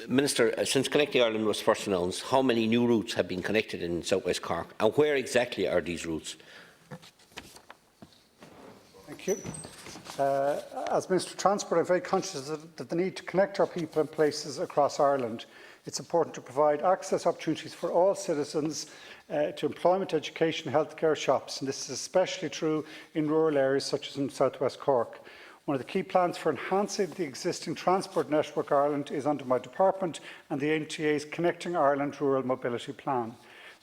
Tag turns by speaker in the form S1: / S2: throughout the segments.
S1: Minister, since Connecting Ireland was first announced, how many new routes have been connected in South West Cork, and where exactly are these routes?
S2: Thank you. As Minister of Transport, I am very conscious of the need to connect our people and places across Ireland. It is important to provide access opportunities for all citizens to employment, education, healthcare, shops, and this is especially true in rural areas such as in South West Cork. One of the key plans for enhancing the existing transport network Ireland is under my department and the NTA's Connecting Ireland Rural Mobility Plan.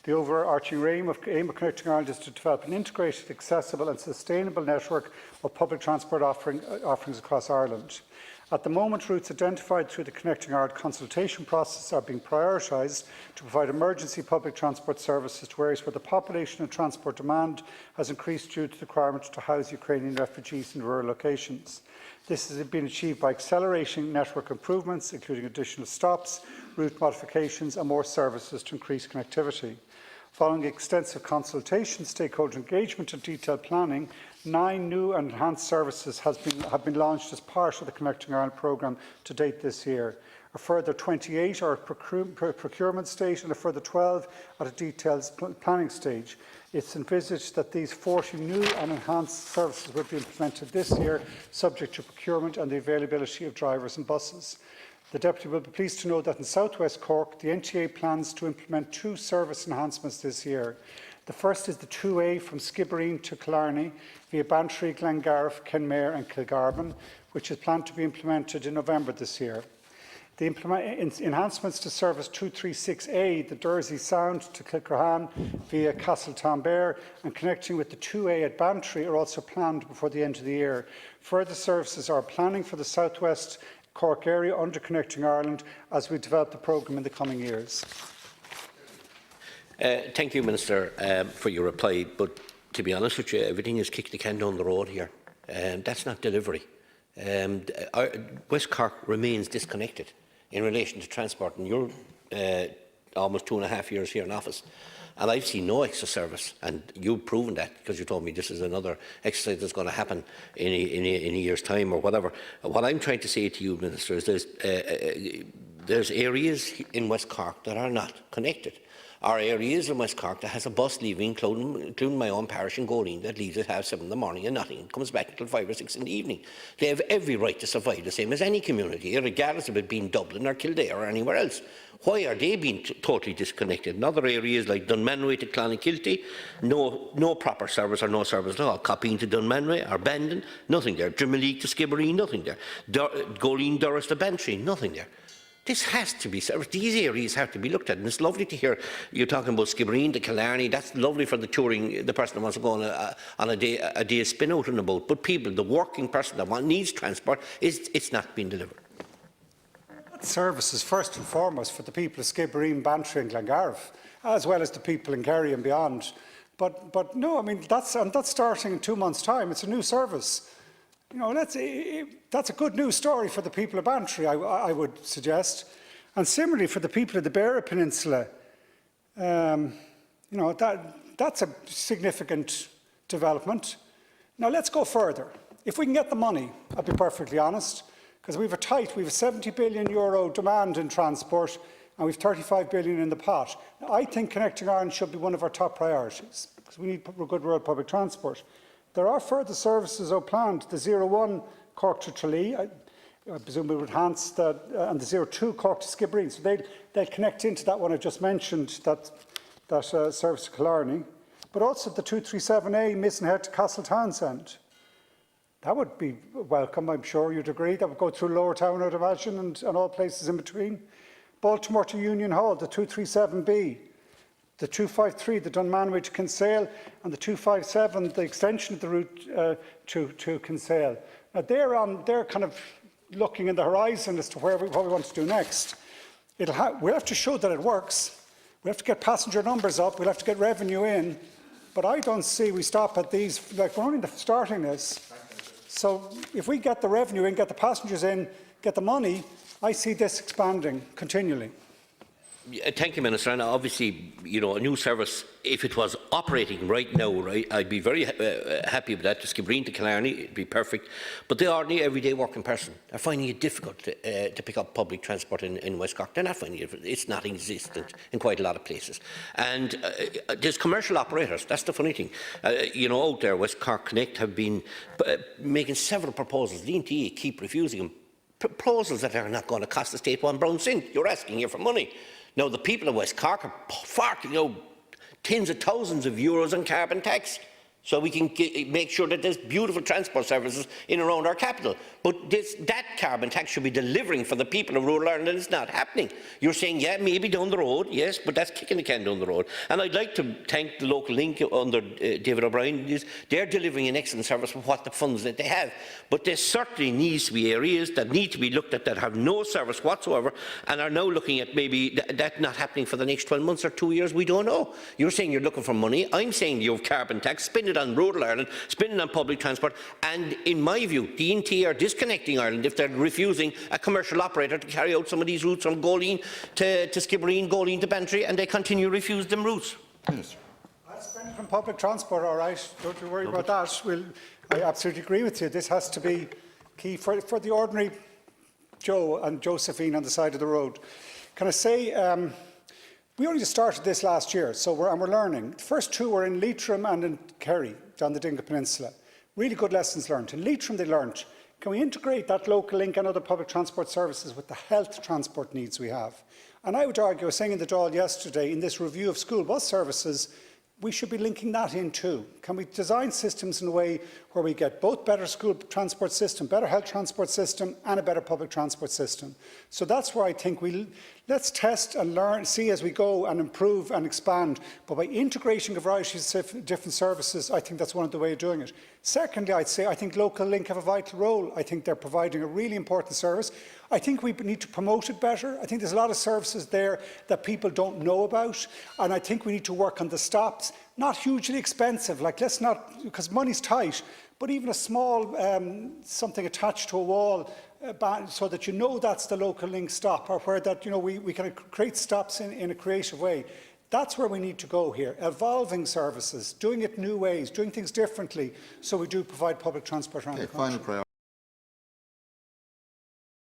S2: The overarching aim of Connecting Ireland is to develop an integrated, accessible and sustainable network of public transport offerings across Ireland. At the moment, routes identified through the Connecting Ireland consultation process are being prioritised to provide emergency public transport services to areas where the population and transport demand has increased due to the requirement to house Ukrainian refugees in rural locations. This has been achieved by accelerating network improvements, including additional stops, route modifications and more services to increase connectivity. Following extensive consultation, stakeholder engagement and detailed planning, 9 new and enhanced services have been launched as part of the Connecting Ireland programme to date this year. A further 28 are at procurement stage and a further 12 at a detailed planning stage. It is envisaged that these 40 new and enhanced services will be implemented this year, subject to procurement and the availability of drivers and buses. The Deputy will be pleased to know that in South West Cork, the NTA plans to implement 2 service enhancements this year. The first is the 2A from Skibbereen to Killarney via Bantry, Glengarriff, Kenmare and Kilgarvan, which is planned to be implemented in November this year. The enhancements to service 236A, the Dursey Sound to Kilcrohan via Castletownbere and connecting with the 2A at Bantry are also planned before the end of the year. Further services are planning for the South West Cork area under Connecting Ireland as we develop the programme in the coming years.
S1: Thank you, Minister, for your reply. But to be honest with you, everything is kick the can down the road here. That's not delivery. West Cork remains disconnected in relation to transport. And you're almost 2.5 years here in office. And I've seen no extra service, and you've proven that because you told me this is another exercise that's going to happen in a year's time or whatever. What I'm trying to say to you, Minister, is there's areas in West Cork that are not connected. Our areas in West Cork that has a bus leaving, including my own parish in Goleen, that leaves at 7:30 in the morning and nothing, and comes back until 5 or 6 in the evening. They have every right to survive the same as any community, regardless of it being Dublin or Kildare or anywhere else. Why are they being totally disconnected? In other areas like Dunmanway to Clonakilty, no proper service or no service at all. Copying to Dunmanway or Bandon, nothing there. Drimoleague to Skibbereen, nothing there. Goleen, Doris to Bantry, nothing there. This has to be serviced. These areas have to be looked at. And it's lovely to hear you talking about Skibbereen to Killarney. That's lovely for the touring, the person that wants to go on a day's spin out on a boat. But people, the working person that needs transport, it's not being delivered.
S2: That service is first and foremost for the people of Skibbereen, Bantry and Glengarriff, as well as the people in Kerry and beyond. But no, I mean, that's starting in 2 months' time. It's a new service. You know, that's a good news story for the people of Bantry, I would suggest. And similarly for the people of the Beara Peninsula, you know, that's a significant development. Now let's go further. If we can get the money, I'll be perfectly honest, because we have a 70 billion euro demand in transport and we have 35 billion in the pot. Now, I think Connecting Ireland should be one of our top priorities because we need good rural public transport. There are further services planned. The 01 Cork to Tralee, I presume we would enhance that, and the 02 Cork to Skibbereen. So they'll connect into that one I just mentioned, that service to Killarney. But also the 237A Misenhead to Castletownbere. That would be welcome, I'm sure you'd agree. That would go through Lower Town, I'd imagine, and all places in between. Baltimore to Union Hall, the 237B. The 253, the Dunmanway to Kinsale, and the 257, the extension of the route to Kinsale. Now they're kind of looking in the horizon as to what we want to do next. We'll have to show that it works. We have to get passenger numbers up. We'll have to get revenue in. But I don't see we stop at these. Like, we're only starting this. So if we get the revenue in, get the passengers in, get the money, I see this expanding continually.
S1: Thank you, Minister. And obviously, you know, a new service, if it was operating right now, right, I'd be very happy with that. To Skibbereen to Killarney, it'd be perfect. But the ordinary, everyday working person are finding it difficult to pick up public transport in West Cork. They're not finding it. It's not existent in quite a lot of places. And there's commercial operators. That's the funny thing. You know, out there, West Cork Connect have been making several proposals. The NTA keep refusing them. Proposals that are not going to cost the state one brown cent. You're asking here for money. Now, the people of West Cork are forking out tens of thousands of euros in carbon tax, so we can make sure that there's beautiful transport services in and around our capital. But that carbon tax should be delivering for the people of rural Ireland, and it's not happening. You're saying, yeah, maybe down the road, yes, but that's kicking the can down the road. And I'd like to thank the local link under David O'Brien. They're delivering an excellent service with what the funds that they have. But there certainly needs to be areas that need to be looked at that have no service whatsoever and are now looking at maybe that not happening for the next 12 months or 2 years. We don't know. You're saying you're looking for money. I'm saying you have carbon tax, spend it on rural Ireland, spend it on public transport, and in my view, the NTA are disconnecting Ireland if they're refusing a commercial operator to carry out some of these routes from Goleen to Skibbereen, Goleen to Bantry, and they continue to refuse them routes.
S3: Minister.
S2: I'll spend it on public transport, all right. Don't you worry about that. I absolutely agree with you. This has to be key for the ordinary Joe and Josephine on the side of the road. Can I say, we only just started this last year, so we're learning. The first two were in Leitrim and in Kerry, down the Dingle Peninsula. Really good lessons learned. In Leitrim, they learned, can we integrate that local link and other public transport services with the health transport needs we have? And I would argue, I was saying in the Dáil yesterday, in this review of school bus services, we should be linking that in too. Can we design systems in a way where we get both better school transport system, better health transport system and a better public transport system? So that's where I think let's test and learn, see as we go and improve and expand. But by integrating a variety of different services, I think that's one of the ways of doing it. Secondly, I'd say I think Local Link have a vital role. I think they're providing a really important service. I think we need to promote it better. I think there's a lot of services there that people don't know about. And I think we need to work on the stops. Not hugely expensive, like let's not, because money's tight, but even a small something attached to a wall so that you know that's the Local Link stop, or where that, you know, we can create stops in a creative way. That's where we need to go here, evolving services, doing it new ways, doing things differently, so we do provide public transport around the country.
S3: Final priority.